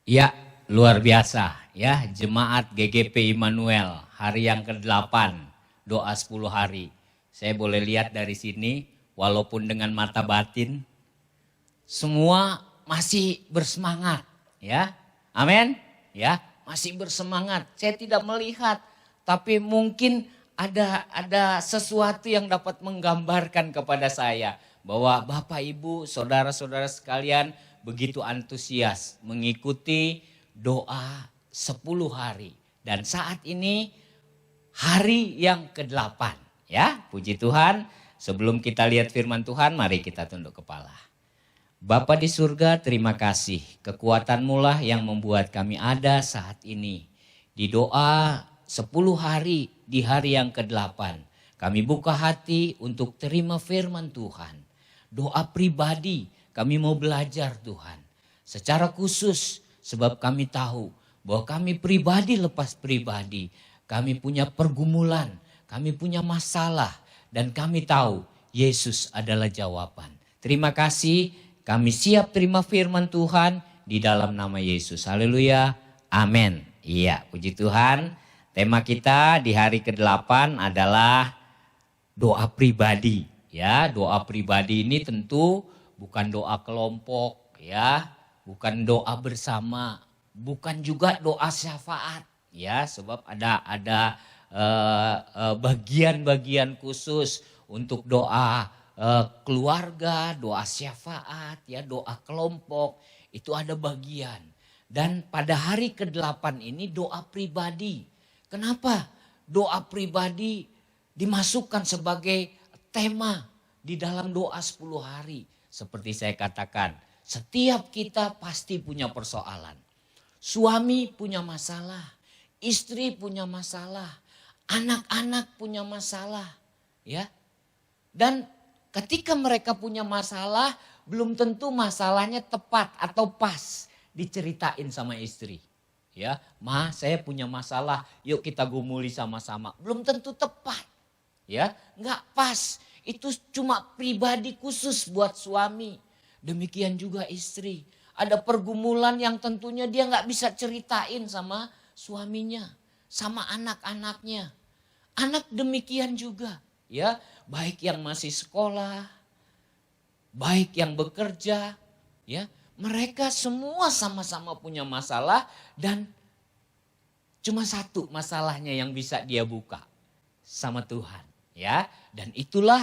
Ya, luar biasa ya, Jemaat GGP Immanuel hari yang ke-8, doa 10 hari. Saya boleh lihat dari sini, walaupun dengan mata batin, semua masih bersemangat ya. Amin. Ya, masih bersemangat. Saya tidak melihat, tapi mungkin ada sesuatu yang dapat menggambarkan kepada saya bahwa Bapak Ibu, saudara-saudara sekalian begitu antusias mengikuti doa 10 hari. Dan saat ini hari yang ke-8 ya, puji Tuhan. Sebelum kita lihat firman Tuhan, mari kita tunduk kepala. Bapa di surga, terima kasih. Kekuatan-Mu lah yang membuat kami ada saat ini. Di doa 10 hari, di hari yang ke-8. Kami buka hati untuk terima firman Tuhan. Doa pribadi, kami mau belajar Tuhan. Secara khusus, sebab kami tahu bahwa kami pribadi lepas pribadi. Kami punya pergumulan, kami punya masalah. Dan kami tahu Yesus adalah jawaban. Terima kasih. Kami siap terima firman Tuhan di dalam nama Yesus. Haleluya. Amin. Iya, puji Tuhan. Tema kita di hari ke-8 adalah doa pribadi. Ya, doa pribadi ini tentu bukan doa kelompok ya, bukan doa bersama, bukan juga doa syafaat ya, sebab ada bagian-bagian khusus untuk doa keluarga, doa syafaat, ya doa kelompok, itu ada bagian. Dan pada hari ke-8 ini doa pribadi. Kenapa doa pribadi dimasukkan sebagai tema di dalam doa 10 hari? Seperti saya katakan, setiap kita pasti punya persoalan. Suami punya masalah, istri punya masalah, anak-anak punya masalah, ya. Dan ketika mereka punya masalah, belum tentu masalahnya tepat atau pas diceritain sama istri. Ya, Ma, saya punya masalah, yuk kita gumuli sama-sama. Belum tentu tepat. Ya, nggak pas. Itu cuma pribadi khusus buat suami. Demikian juga istri. Ada pergumulan yang tentunya dia nggak bisa ceritain sama suaminya, sama anak-anaknya. Anak demikian juga. Ya, baik yang masih sekolah, baik yang bekerja, ya, mereka semua sama-sama punya masalah dan cuma satu masalahnya yang bisa dia buka sama Tuhan, ya. Dan itulah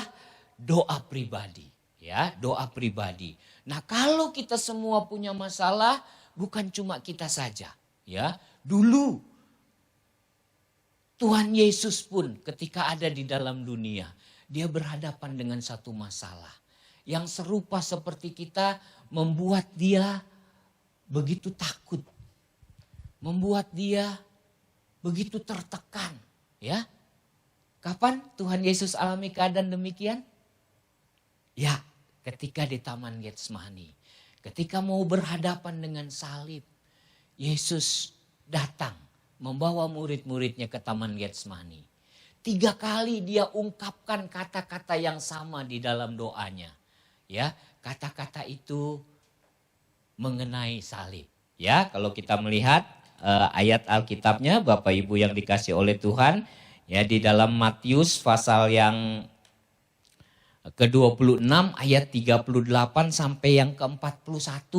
doa pribadi, ya, doa pribadi. Nah, kalau kita semua punya masalah, bukan cuma kita saja, ya. Dulu Tuhan Yesus pun ketika ada di dalam dunia, dia berhadapan dengan satu masalah yang serupa seperti kita, membuat dia begitu takut, membuat dia begitu tertekan, ya. Kapan Tuhan Yesus alami keadaan demikian? Ya, ketika di Taman Getsemani, ketika mau berhadapan dengan salib, Yesus datang membawa murid-muridnya ke Taman Getsemani. 3 kali dia ungkapkan kata-kata yang sama di dalam doanya. Ya, kata-kata itu mengenai salib. Ya, kalau kita melihat ayat Alkitabnya, Bapak Ibu yang dikasih oleh Tuhan, ya, di dalam Matius pasal yang ke-26 ayat 38 sampai yang ke-41.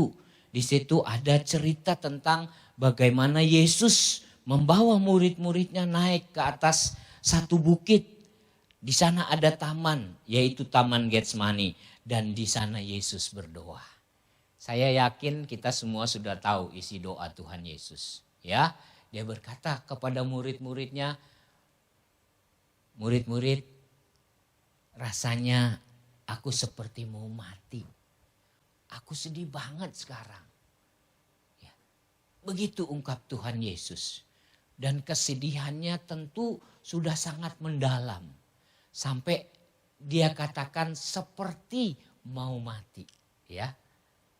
Di situ ada cerita tentang bagaimana Yesus membawa murid-muridnya naik ke atas satu bukit. Di sana ada taman, yaitu Taman Getsemani. Dan di sana Yesus berdoa. Saya yakin kita semua sudah tahu isi doa Tuhan Yesus. Ya, dia berkata kepada murid-muridnya, murid-murid, rasanya aku seperti mau mati. Aku sedih banget sekarang. Ya, begitu ungkap Tuhan Yesus. Dan kesedihannya tentu sudah sangat mendalam. Sampai dia katakan seperti mau mati. Ya,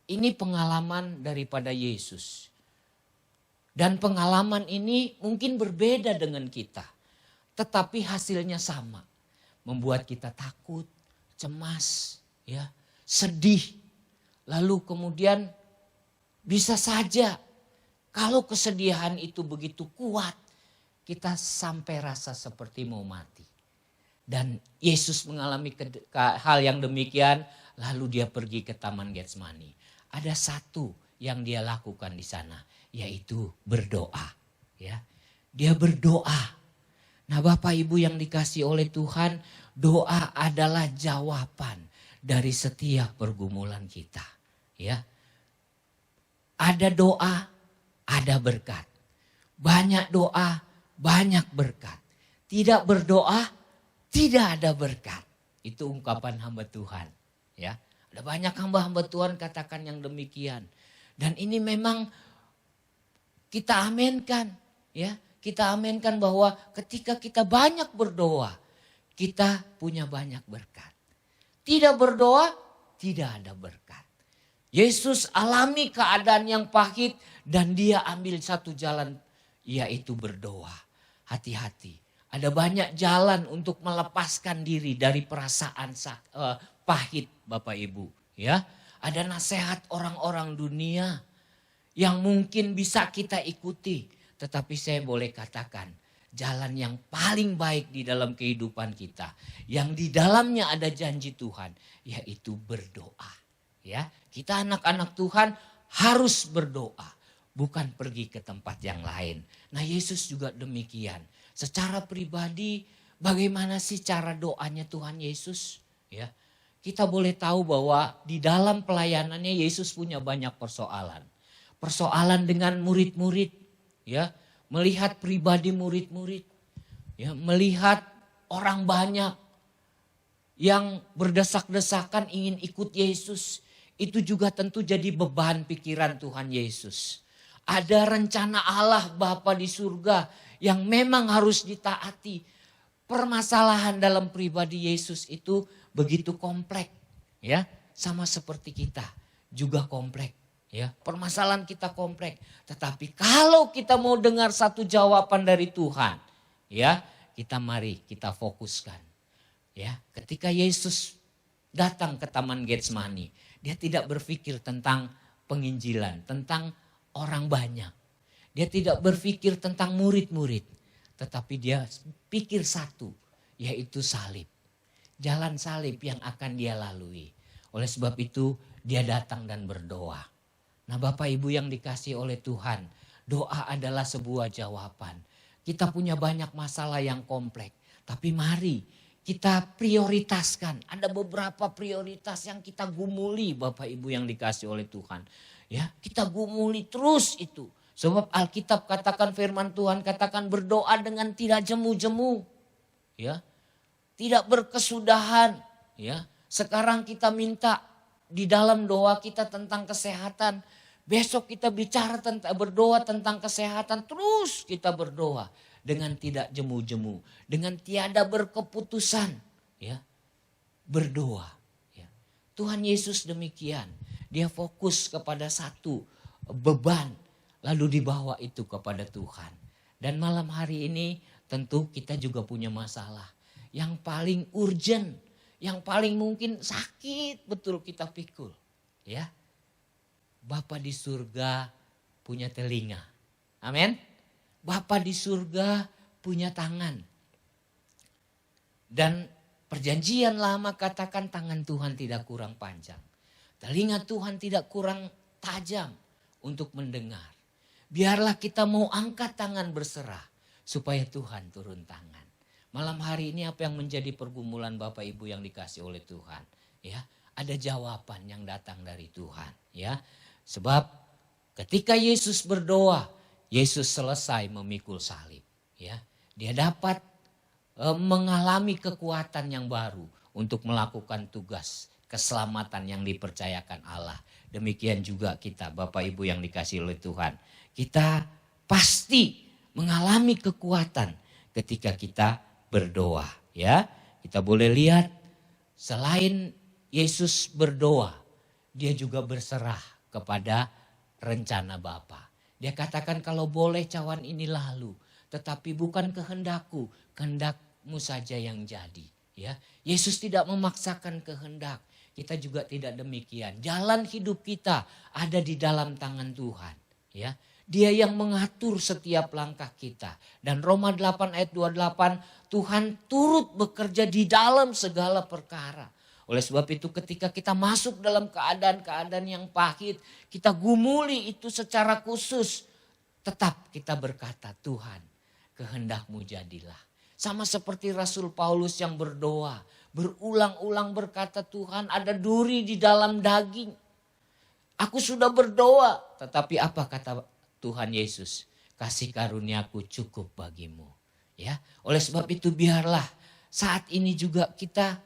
ini pengalaman daripada Yesus. Dan pengalaman ini mungkin berbeda dengan kita. Tetapi hasilnya sama. Membuat kita takut, cemas, ya, sedih. Lalu kemudian bisa saja Kalau kesedihan itu begitu kuat, kita sampai rasa seperti mau mati. Dan Yesus mengalami hal yang demikian, lalu dia pergi ke Taman Getsemani. Ada satu yang dia lakukan di sana, yaitu berdoa. Ya, dia berdoa. Nah, Bapak Ibu yang dikasih oleh Tuhan, doa adalah jawaban dari setiap pergumulan kita. Ya, ada doa, ada berkat. Banyak doa, banyak berkat. Tidak berdoa, tidak ada berkat. Itu ungkapan hamba Tuhan. Ya, ada banyak hamba-hamba Tuhan katakan yang demikian. Dan ini memang kita aminkan, ya. Kita aminkan bahwa ketika kita banyak berdoa, kita punya banyak berkat. Tidak berdoa, tidak ada berkat. Yesus alami keadaan yang pahit dan dia ambil satu jalan, yaitu berdoa. Hati-hati, ada banyak jalan untuk melepaskan diri dari perasaan pahit, Bapak Ibu. Ya, ada nasihat orang-orang dunia yang mungkin bisa kita ikuti. Tetapi saya boleh katakan, jalan yang paling baik di dalam kehidupan kita, yang di dalamnya ada janji Tuhan, yaitu berdoa. Ya, kita anak-anak Tuhan harus berdoa, bukan pergi ke tempat yang lain. Nah, Yesus juga demikian. Secara pribadi, bagaimana sih cara doanya Tuhan Yesus? Ya, kita boleh tahu bahwa di dalam pelayanannya Yesus punya banyak persoalan. Persoalan dengan murid-murid, ya, melihat pribadi murid-murid, ya, melihat orang banyak yang berdesak-desakan ingin ikut Yesus. Itu juga tentu jadi beban pikiran Tuhan Yesus. Ada rencana Allah Bapa di surga yang memang harus ditaati. Permasalahan dalam pribadi Yesus itu begitu kompleks, ya, sama seperti kita juga kompleks, ya. Permasalahan kita kompleks, tetapi kalau kita mau dengar satu jawaban dari Tuhan, ya, mari kita fokuskan, ya. Ketika Yesus datang ke Taman Getsemani, dia tidak berpikir tentang penginjilan, tentang orang banyak. Dia tidak berpikir tentang murid-murid, tetapi dia pikir satu, yaitu salib. Jalan salib yang akan dia lalui. Oleh sebab itu dia datang dan berdoa. Nah, Bapak Ibu yang dikasih oleh Tuhan, doa adalah sebuah jawaban. Kita punya banyak masalah yang kompleks, tapi mari kita prioritaskan. Ada beberapa prioritas yang kita gumuli, Bapak Ibu yang dikasih oleh Tuhan. Ya, kita gumuli terus itu. Sebab Alkitab katakan, firman Tuhan katakan, berdoa dengan tidak jemu-jemu. Ya, tidak berkesudahan. Ya, sekarang kita minta di dalam doa kita tentang kesehatan. Besok kita bicara tentang berdoa tentang kesehatan. Terus kita berdoa dengan tidak jemu-jemu, dengan tiada berkeputusan. Ya, berdoa. Ya. Tuhan Yesus demikian. Dia fokus kepada satu beban, lalu dibawa itu kepada Tuhan. Dan malam hari ini tentu kita juga punya masalah. Yang paling urgent, yang paling mungkin sakit betul kita pikul. Ya, Bapa di surga punya telinga. Amin. Bapa di surga punya tangan. Dan perjanjian lama katakan tangan Tuhan tidak kurang panjang. Telinga Tuhan tidak kurang tajam untuk mendengar. Biarlah kita mau angkat tangan berserah supaya Tuhan turun tangan. Malam hari ini apa yang menjadi pergumulan Bapak Ibu yang dikasih oleh Tuhan? Ya, ada jawaban yang datang dari Tuhan. Ya, sebab ketika Yesus berdoa, Yesus selesai memikul salib. Ya, dia dapat mengalami kekuatan yang baru untuk melakukan tugas keselamatan yang dipercayakan Allah. Demikian juga kita, Bapak Ibu yang dikasih oleh Tuhan. Kita pasti mengalami kekuatan ketika kita berdoa. Ya, kita boleh lihat selain Yesus berdoa, dia juga berserah kepada rencana Bapa. Dia katakan kalau boleh cawan ini lalu, tetapi bukan kehendakku, kehendakmu saja yang jadi. Ya, Yesus tidak memaksakan kehendak. Kita juga tidak demikian. Jalan hidup kita ada di dalam tangan Tuhan. Ya, Dia yang mengatur setiap langkah kita. Dan Roma 8 ayat 28, Tuhan turut bekerja di dalam segala perkara. Oleh sebab itu ketika kita masuk dalam keadaan-keadaan yang pahit, kita gumuli itu secara khusus. Tetap kita berkata, Tuhan, kehendak-Mu jadilah. Sama seperti Rasul Paulus yang berdoa, berulang-ulang berkata, Tuhan, ada duri di dalam daging. Aku sudah berdoa, tetapi apa kata Tuhan Yesus? Kasih karunia-Ku cukup bagimu. Ya, oleh sebab itu biarlah saat ini juga kita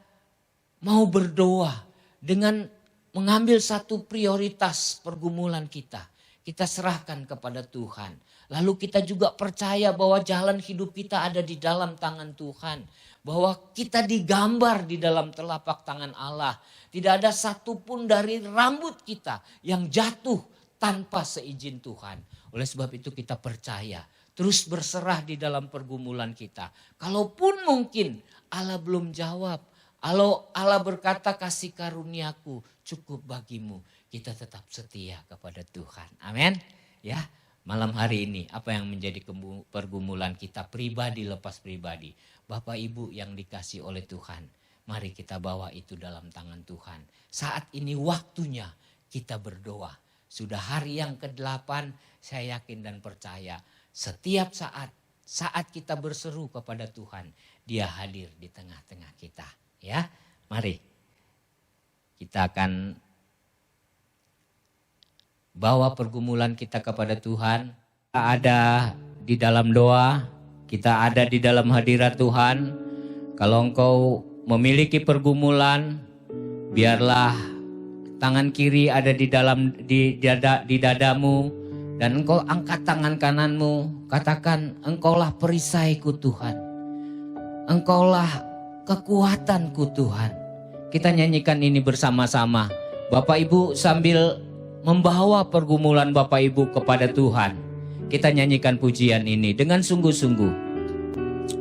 mau berdoa dengan mengambil satu prioritas pergumulan kita. Kita serahkan kepada Tuhan. Lalu kita juga percaya bahwa jalan hidup kita ada di dalam tangan Tuhan. Bahwa kita digambar di dalam telapak tangan Allah. Tidak ada satupun dari rambut kita yang jatuh tanpa seizin Tuhan. Oleh sebab itu kita percaya. Terus berserah di dalam pergumulan kita. Kalaupun mungkin Allah belum jawab. Allah berkata kasih karunia-Ku cukup bagimu. Kita tetap setia kepada Tuhan. Amin. Ya, malam hari ini apa yang menjadi pergumulan kita pribadi lepas pribadi. Bapak Ibu yang dikasih oleh Tuhan. Mari kita bawa itu dalam tangan Tuhan. Saat ini waktunya kita berdoa. Sudah hari yang ke-8 saya yakin dan percaya. Setiap saat kita berseru kepada Tuhan. Dia hadir di tengah-tengah kita. Ya, mari kita akan bawa pergumulan kita kepada Tuhan. Kita ada di dalam doa, kita ada di dalam hadirat Tuhan. Kalau engkau memiliki pergumulan, biarlah tangan kiri ada di dadamu dan engkau angkat tangan kananmu, katakan engkaulah perisaiku Tuhan. Engkaulah kekuatanku Tuhan. Kita nyanyikan ini bersama-sama. Bapak Ibu sambil membawa pergumulan Bapak Ibu kepada Tuhan. Kita nyanyikan pujian ini dengan sungguh-sungguh.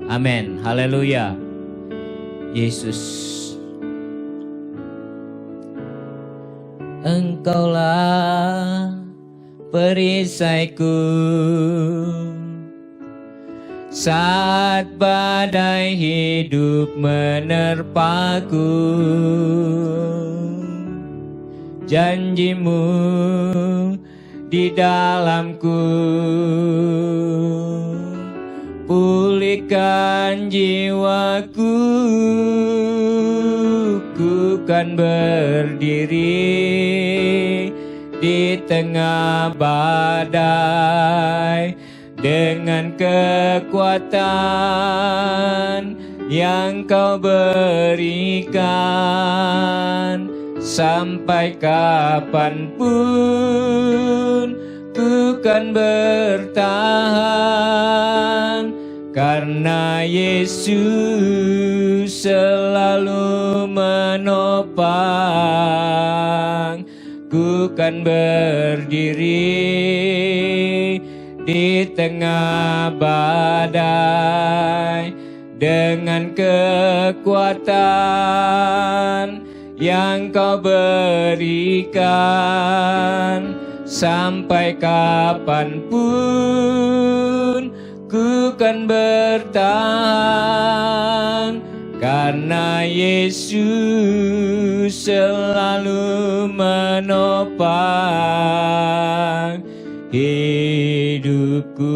Amin. Haleluya. Yesus. Engkaulah perisaiku. Saat badai hidup menerpaku, janji-Mu di dalamku, pulihkan jiwaku, ku kan berdiri di tengah badai. Dengan kekuatan yang Kau berikan, sampai kapanpun ku kan bertahan. Karena Yesus selalu menopang, ku kan berdiri di tengah badai dengan kekuatan yang Kau berikan. Sampai kapanpun ku kan bertahan. Karena Yesus selalu menopang hidupku.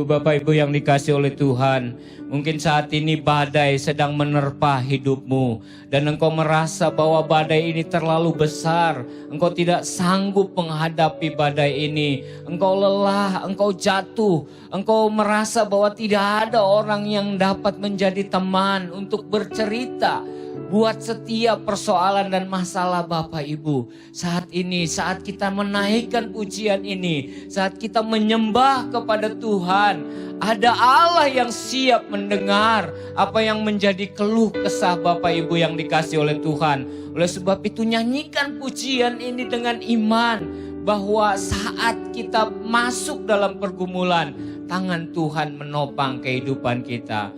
Bapak Ibu yang dikasih oleh Tuhan, mungkin saat ini badai sedang menerpa hidupmu dan engkau merasa bahwa badai ini terlalu besar. Engkau tidak sanggup menghadapi badai ini. Engkau lelah, engkau jatuh. Engkau merasa bahwa tidak ada orang yang dapat menjadi teman untuk bercerita buat setiap persoalan dan masalah Bapak Ibu. Saat ini, saat kita menaikkan pujian ini, saat kita menyembah kepada Tuhan, ada Allah yang siap mendengar apa yang menjadi keluh kesah Bapak Ibu yang dikasih oleh Tuhan. Oleh sebab itu nyanyikan pujian ini dengan iman bahwa saat kita masuk dalam pergumulan, tangan Tuhan menopang kehidupan kita.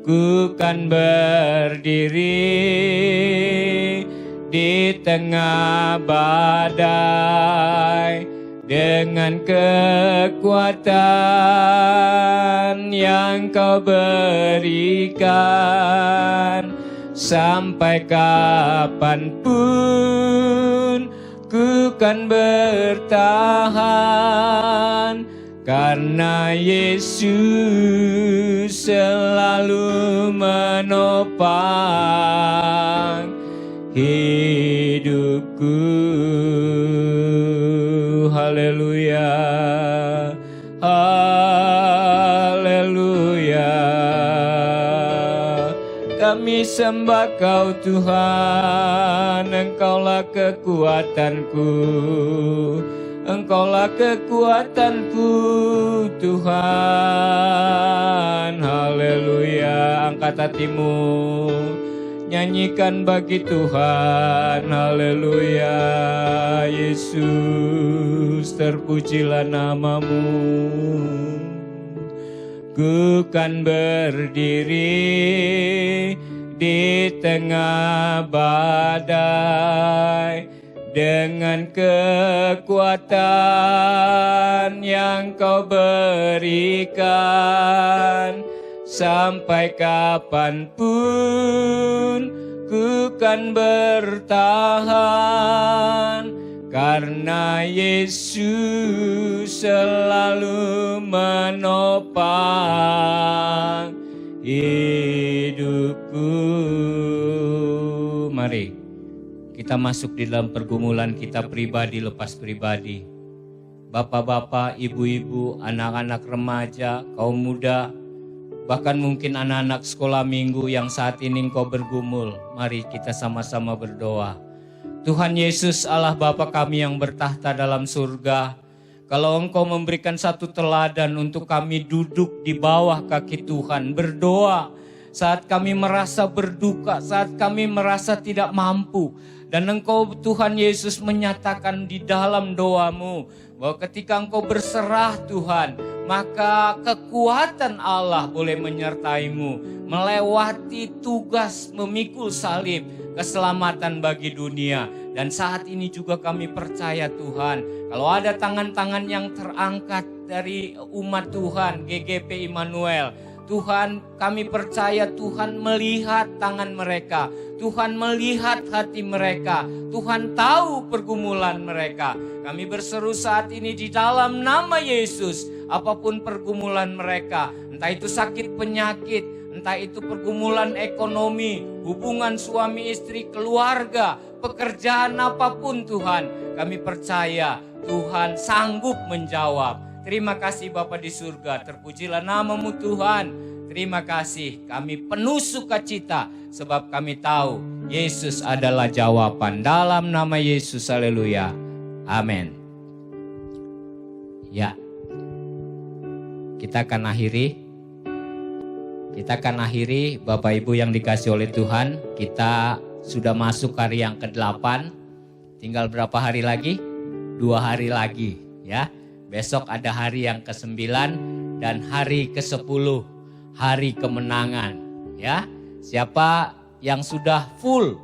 Ku kan berdiri di tengah badai dengan kekuatan yang Kau berikan. Sampai kapanpun ku kan bertahan, karena Yesus selalu menopang hidupku. Haleluya, haleluya. Kami sembah Kau Tuhan, Engkaulah kekuatanku, Engkaulah kekuatanku Tuhan. Haleluya. Angkat hatimu, nyanyikan bagi Tuhan. Haleluya. Yesus, terpujilah namamu. Ku kan berdiri di tengah badai dengan kekuatan yang Kau berikan. Sampai kapanpun ku kan bertahan, karena Yesus selalu menopang hidupku. Mari kita masuk di dalam pergumulan kita pribadi, lepas pribadi. Bapak-bapak, ibu-ibu, anak-anak remaja, kaum muda, bahkan mungkin anak-anak sekolah minggu yang saat ini engkau bergumul. Mari kita sama-sama berdoa. Tuhan Yesus, Allah Bapa kami yang bertahta dalam surga, kalau Engkau memberikan satu teladan untuk kami duduk di bawah kaki Tuhan, berdoa saat kami merasa berduka, saat kami merasa tidak mampu. Dan Engkau Tuhan Yesus menyatakan di dalam doamu bahwa ketika Engkau berserah Tuhan, maka kekuatan Allah boleh menyertaimu melewati tugas memikul salib, keselamatan bagi dunia. Dan saat ini juga kami percaya Tuhan, kalau ada tangan-tangan yang terangkat dari umat Tuhan GGP Immanuel, Tuhan kami percaya Tuhan melihat tangan mereka, Tuhan melihat hati mereka, Tuhan tahu pergumulan mereka. Kami berseru saat ini di dalam nama Yesus, apapun pergumulan mereka, entah itu sakit penyakit, entah itu pergumulan ekonomi, hubungan suami istri, keluarga, pekerjaan apapun Tuhan, kami percaya Tuhan sanggup menjawab. Terima kasih Bapa di surga, terpujilah namamu Tuhan. Terima kasih, kami penuh sukacita sebab kami tahu Yesus adalah jawaban. Dalam nama Yesus, haleluya, amin. Ya, kita akan akhiri Bapak Ibu yang dikasih oleh Tuhan. Kita sudah masuk hari yang ke-8. Tinggal berapa hari lagi? 2 hari lagi ya. Besok ada hari yang ke-9 dan hari ke-10, hari kemenangan ya. Siapa yang sudah full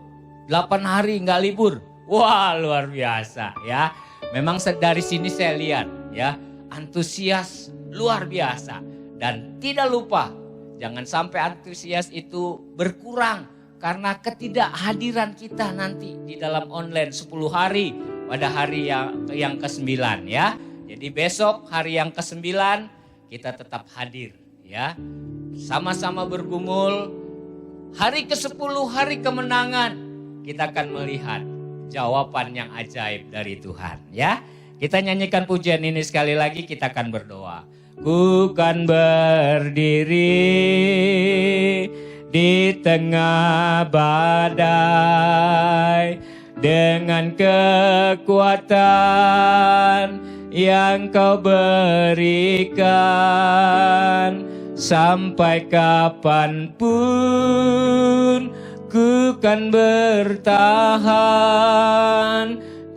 8 hari nggak libur? Wah, luar biasa ya. Memang dari sini saya lihat ya, antusias luar biasa. Dan tidak lupa, jangan sampai antusias itu berkurang karena ketidakhadiran kita nanti di dalam online 10 hari pada hari yang ke-9 ya. Jadi besok hari yang ke-9 kita tetap hadir ya. Sama-sama bergumul. Hari ke-10 hari kemenangan, kita akan melihat jawaban yang ajaib dari Tuhan ya. Kita nyanyikan pujian ini sekali lagi, kita akan berdoa. Ku kan berdiri di tengah badai dengan kekuatan yang Kau berikan. Sampai kapanpun ku kan bertahan,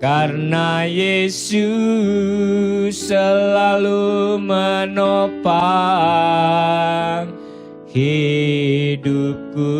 karena Yesus selalu menopang hidupku.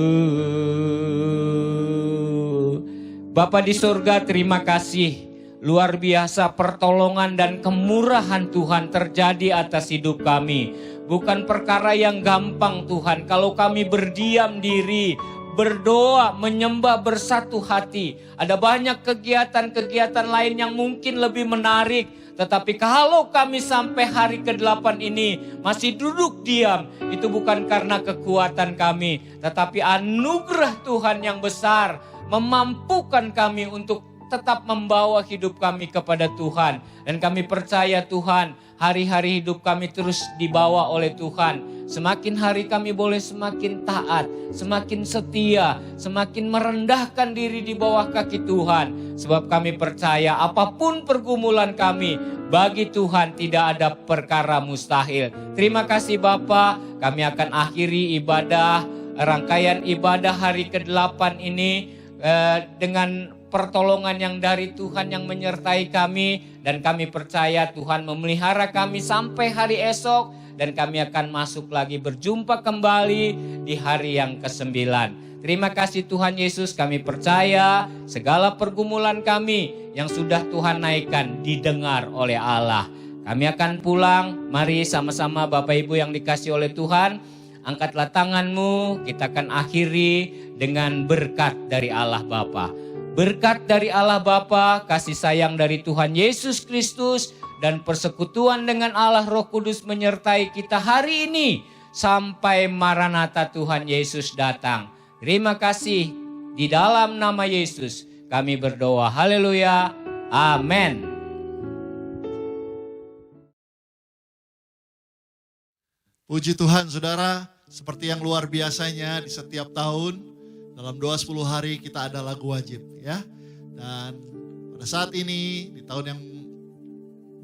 Bapa di surga, terima kasih luar biasa pertolongan dan kemurahan Tuhan terjadi atas hidup kami. Bukan perkara yang gampang Tuhan, kalau kami berdiam diri, berdoa, menyembah bersatu hati. Ada banyak kegiatan-kegiatan lain yang mungkin lebih menarik. Tetapi kalau kami sampai hari ke-8 ini masih duduk diam, itu bukan karena kekuatan kami, tetapi anugerah Tuhan yang besar memampukan kami untuk tetap membawa hidup kami kepada Tuhan. Dan kami percaya Tuhan, hari-hari hidup kami terus dibawa oleh Tuhan. Semakin hari kami boleh semakin taat, semakin setia, semakin merendahkan diri di bawah kaki Tuhan. Sebab kami percaya apapun pergumulan kami, bagi Tuhan tidak ada perkara mustahil. Terima kasih Bapa, kami akan akhiri ibadah, rangkaian ibadah hari ke-8 ini dengan pertolongan yang dari Tuhan yang menyertai kami. Dan kami percaya Tuhan memelihara kami sampai hari esok. Dan kami akan masuk lagi berjumpa kembali di hari yang ke-9. Terima kasih Tuhan Yesus, kami percaya segala pergumulan kami yang sudah Tuhan naikkan didengar oleh Allah. Kami akan pulang, mari sama-sama Bapak Ibu yang dikasih oleh Tuhan. Angkatlah tanganmu, kita akan akhiri dengan berkat dari Allah Bapa. Berkat dari Allah Bapa, kasih sayang dari Tuhan Yesus Kristus, dan persekutuan dengan Allah Roh Kudus menyertai kita hari ini sampai Maranatha Tuhan Yesus datang. Terima kasih, di dalam nama Yesus kami berdoa. Haleluya. Amin. Puji Tuhan saudara, seperti yang luar biasanya di setiap tahun dalam doa 10 hari kita ada lagu wajib ya. Dan pada saat ini di tahun yang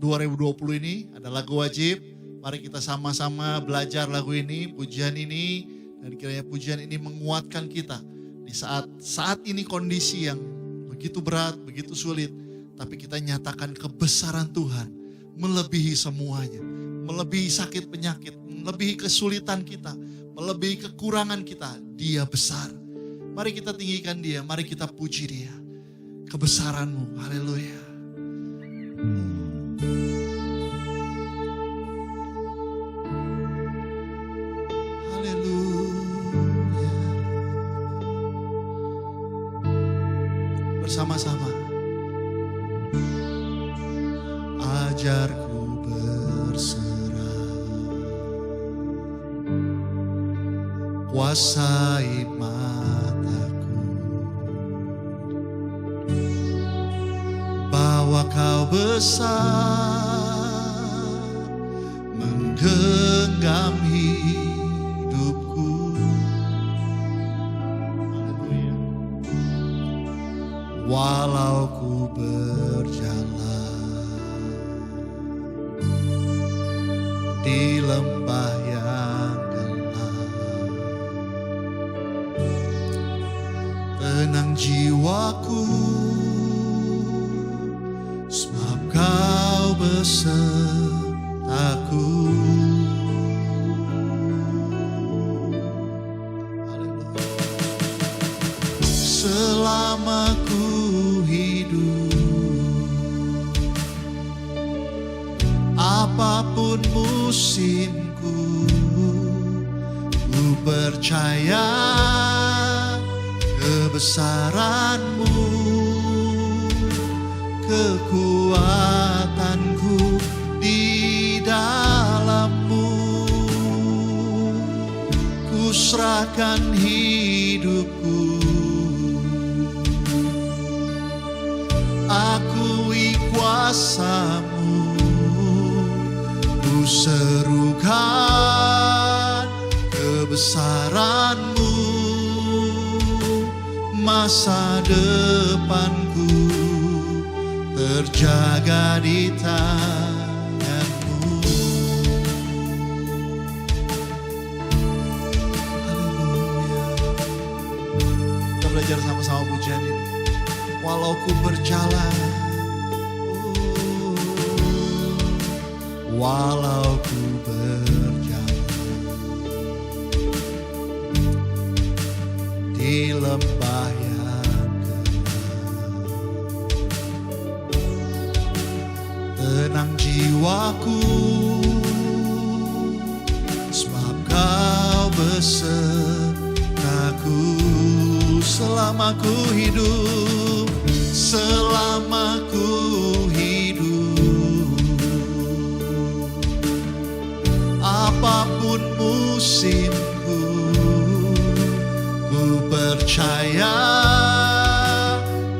2020 ini ada lagu wajib. Mari kita sama-sama belajar lagu ini, pujian ini, dan kiranya pujian ini menguatkan kita di saat ini kondisi yang begitu berat, begitu sulit, tapi kita nyatakan kebesaran Tuhan melebihi semuanya, melebihi sakit penyakit, melebihi kesulitan kita, melebihi kekurangan kita. Dia besar. Mari kita tinggikan Dia, mari kita puji Dia. Kebesaran-Mu, haleluya. Bersama-sama. Ajarku berserah, kuasai mataku, bahwa Kau besar, menggenggam hidupku. Walau ku berjalan di lembah yang gelap, tenang jiwaku, sebab Kau besertaku. Selama ku hidup, apapun musimku, ku percaya kebesaran-Mu, kekuatanku di dalam-Mu. Ku serahkan hidupku, akui kuasa-Mu, ku serukan kebesaran-Mu, masa depanku terjaga di tangan-Mu. Haleluya. Kita belajar sama-sama pujian ini. Walau ku berjalan, walau ku berjalan di lembah yang gelap, tenang jiwaku, sebab kau besertaku selama ku hidup, selama ku hidup. Apapun musimku, ku percaya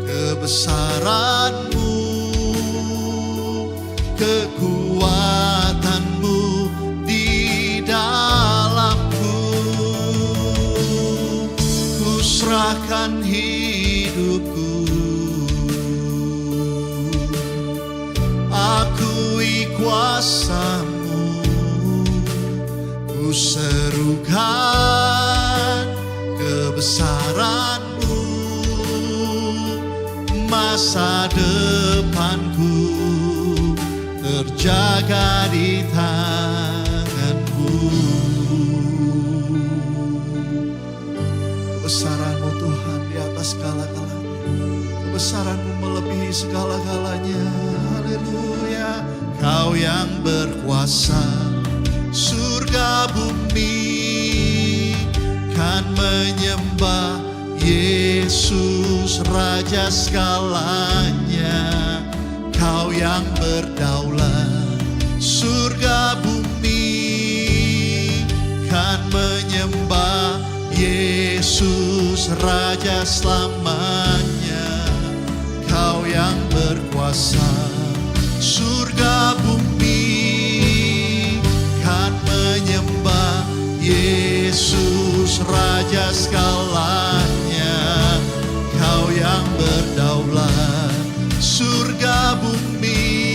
kebesaran-Mu, kekuatan-Mu di dalamku. Ku serahkan hidupku, akui kuasa-Mu, ku serukan kebesaran-Mu. Masa depanku terjaga di tangan-Mu. Kebesaran-Mu Tuhan di atas segala-galanya, kebesaran-Mu melebihi segala-galanya. Haleluya. Kau yang berkuasa, surga bumi kan menyembah Yesus Raja segalanya. Kau yang berdaulat, surga bumi kan menyembah Yesus Raja selamanya. Kau yang berkuasa, surga bumi kan menyembah Yesus Raja segalanya. Kau yang berdaulat, surga bumi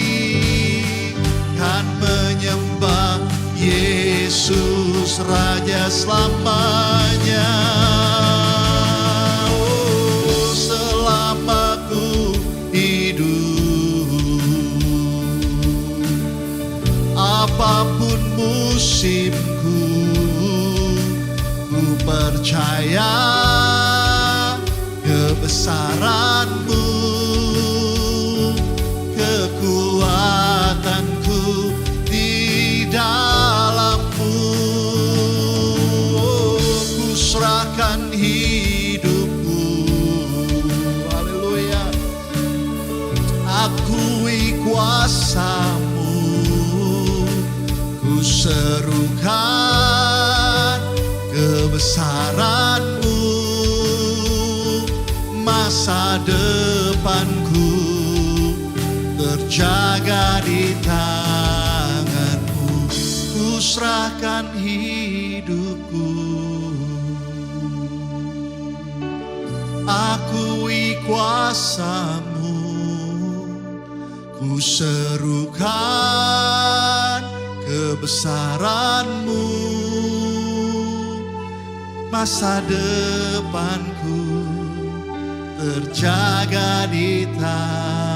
kan menyembah Yesus Raja selamanya. Oh, selama ku hidup, apapun musimku, ku percaya kebesaran-Mu, kekuatan-Ku di dalam-Mu. Ku serahkan hidupku, haleluya. Akui kuasa-Mu, ku serukan kebesaran-Mu. Masa depanku terjaga di tangan-Mu. Ku serahkan hidupku, akui kuasa-Mu, ku serukan kebesaran-Mu. Masa depanku terjaga di tangan.